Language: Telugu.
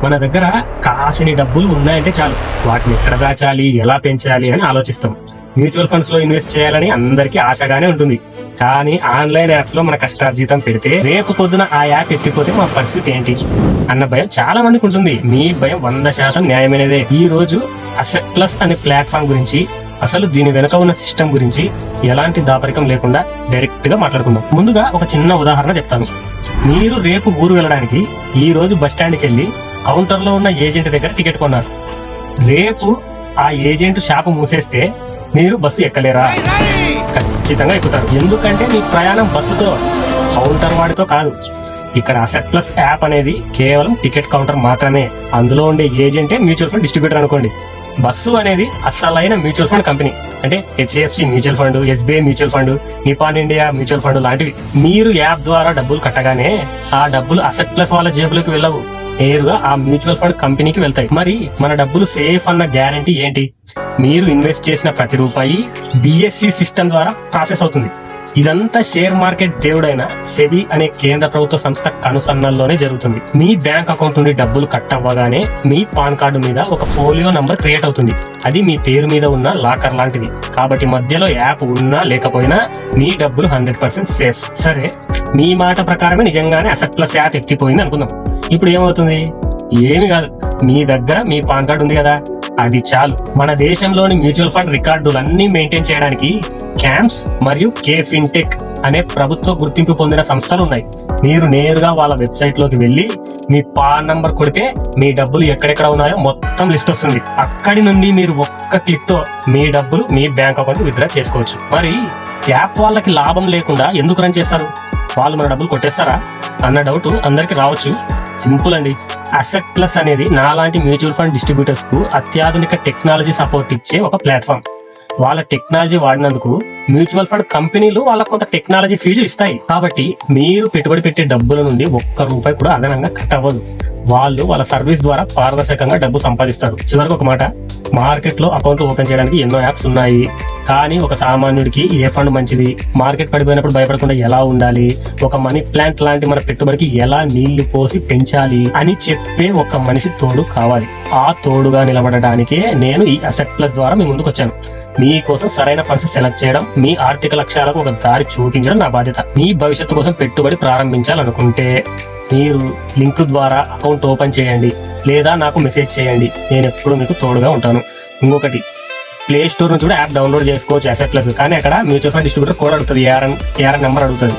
మన దగ్గర కాసిని డబ్బులు ఉన్నాయంటే చాలు వాటిని ఎక్కడ దాచాలి, ఎలా పెంచాలి అని ఆలోచిస్తాం. మ్యూచువల్ ఫండ్స్ లో ఇన్వెస్ట్ చేయాలని అందరికీ ఆశగానే ఉంటుంది. కానీ ఆన్లైన్ యాప్స్ లో మన కష్టార్జితం పెడితే రేపు పొద్దున ఆ యాప్ ఎత్తిపోతే మా పరిస్థితి ఏంటి అన్న భయం చాలా మందికి ఉంటుంది. మీ భయం 100% న్యాయమైనదే. ఈ రోజు అసెట్ ప్లస్ అనే ప్లాట్ఫామ్ గురించి, అసలు దీని వెనుక ఉన్న సిస్టమ్ గురించి ఎలాంటి దాపరికం లేకుండా డైరెక్ట్ గా మాట్లాడుకుందాం. ముందుగా ఒక చిన్న ఉదాహరణ చెప్తాను. మీరు రేపు ఊరు వెళ్ళడానికి ఈ రోజు బస్ స్టాండ్కి వెళ్ళి కౌంటర్ లో ఉన్న ఏజెంట్ దగ్గర టికెట్ కొన్నారు. రేపు ఆ ఏజెంట్ షాపు మూసేస్తే మీరు బస్సు ఎక్కలేరా? ఖచ్చితంగా ఎక్కుతారు. ఎందుకంటే మీ ప్రయాణం బస్సుతో, కౌంటర్ వాడితో కాదు. ఇక్కడ అసెట్ ప్లస్ యాప్ అనేది కేవలం టికెట్ కౌంటర్ మాత్రమే. అందులో ఉండే ఏజెంటే మ్యూచువల్ ఫండ్ డిస్ట్రిబ్యూటర్ అనుకోండి. బస్సు అనేది అసలైన మ్యూచువల్ ఫండ్ కంపెనీ. అంటే HDFC mutual fund, SBI mutual fund, Nippon India mutual fund లాంటివి. మీరు యాప్ ద్వారా డబ్బులు కట్టగానే ఆ డబ్బులు అసెట్ ప్లస్ వాళ్ళ జేబులోకి వెళ్ళవు, నేరుగా ఆ మ్యూచువల్ ఫండ్ కంపెనీకి వెళ్తాయి. మరి మన డబ్బులు సేఫ్ అన్న గ్యారంటీ ఏంటి? మీరు ఇన్వెస్ట్ చేసిన ప్రతి రూపాయి బిఎస్సి సిస్టమ్ ద్వారా ప్రాసెస్ అవుతుంది. ఇదంతా షేర్ మార్కెట్ దేవుడైన సెబీ అనే కేంద్ర ప్రభుత్వ సంస్థ కనుసన్నల్లోనే జరుగుతుంది. మీ బ్యాంక్ అకౌంట్ నుండి డబ్బులు కట్ అవ్వగానే మీ పాన్ కార్డు మీద ఒక ఫోలియో నంబర్ క్రియేట్ అవుతుంది. అది మీ పేరు మీద ఉన్న లాకర్ లాంటిది. కాబట్టి మధ్యలో యాప్ ఉన్నా లేకపోయినా మీ డబ్బులు 100% సేఫ్. సరే, మీ మాట ప్రకారమే నిజంగానే అసెట్ ప్లస్ యాప్ ఎత్తిపోయింది అనుకుందాం. ఇప్పుడు ఏమవుతుంది? ఏమి కాదు, మీ దగ్గర మీ పాన్ కార్డు ఉంది కదా, అది చాలు. మన దేశంలోని మ్యూచువల్ ఫండ్ రికార్డులన్నీ మెయింటైన్ చేయడానికి క్యాంప్స్ మరియు కే ఫిన్టెక్ అనే ప్రభుత్వ గుర్తింపు పొందిన సంస్థలు ఉన్నాయి. మీరు నేరుగా వాళ్ళ వెబ్సైట్ లోకి వెళ్లి మీ పాన్ నంబర్ కొడితే మీ డబ్బులు ఎక్కడెక్కడ ఉన్నాయో మొత్తం లిస్ట్ వస్తుంది. అక్కడి నుండి మీరు ఒక్క క్లిక్ తో మీ డబ్బులు మీ బ్యాంక్ అకౌంట్ విత్డ్రా చేసుకోవచ్చు. మరి యాప్ వాళ్ళకి లాభం లేకుండా ఎందుకు రన్ చేస్తారు? వాళ్ళు మన డబ్బులు కొట్టేస్తారా అన్న డౌట్ అందరికి రావచ్చు. సింపుల్ అండి. అసెట్ ప్లస్ అనేది నాలాంటి మ్యూచువల్ ఫండ్ డిస్ట్రిబ్యూటర్స్ కు అత్యాధునిక టెక్నాలజీ సపోర్ట్ ఇచ్చే ఒక ప్లాట్ఫామ్. వాళ్ళ టెక్నాలజీ వాడినందుకు మ్యూచువల్ ఫండ్ కంపెనీలు వాళ్ళకు కొంత టెక్నాలజీ ఫీజు ఇస్తాయి. కాబట్టి మీరు పెట్టుబడి పెట్టే డబ్బుల నుండి ఒక్క రూపాయి కూడా అదనంగా కట్ అవ్వదు. వాళ్ళు వాళ్ళ సర్వీస్ ద్వారా పారదర్శకంగా డబ్బు సంపాదిస్తారు. చివరికి ఒక మాట, మార్కెట్ లో అకౌంట్ ఓపెన్ చేయడానికి ఎన్నో యాప్స్ ఉన్నాయి. కానీ ఒక సామాన్యుడికి ఏ ఫండ్ మంచిది, మార్కెట్ పడిపోయినప్పుడు భయపడకుండా ఎలా ఉండాలి, ఒక మనీ ప్లాంట్ లాంటి మన పెట్టుబడికి ఎలా నీళ్లు పోసి పెంచాలి అని చెప్పే ఒక మనిషి తోడు కావాలి. ఆ తోడుగా నిలబడడానికే నేను ఈ అసెట్ ప్లస్ ద్వారా మీ ముందుకు వచ్చాను. మీకోసం సరైన ఫండ్స్ సెలెక్ట్ చేయడం, మీ ఆర్థిక లక్ష్యాలకు ఒక దారి చూపించడం నా బాధ్యత. మీ భవిష్యత్తు కోసం పెట్టుబడి ప్రారంభించాలనుకుంటే మీరు లింక్ ద్వారా అకౌంట్ ఓపెన్ చేయండి, లేదా నాకు మెసేజ్ చేయండి. నేను ఎప్పుడు మీకు తోడుగా ఉంటాను. ఇంకొకటి, ప్లే స్టోర్ నుంచి కూడా యాప్ డౌన్లోడ్ చేసుకోవచ్చు అసెట్ ప్లస్. కానీ అక్కడ మ్యూచువల్ ఫండ్ డిస్ట్రిబ్యూటర్ కోడ్ అడుగుతుంది, ఏఆర్ఎన్ నెంబర్ అడుగుతుంది.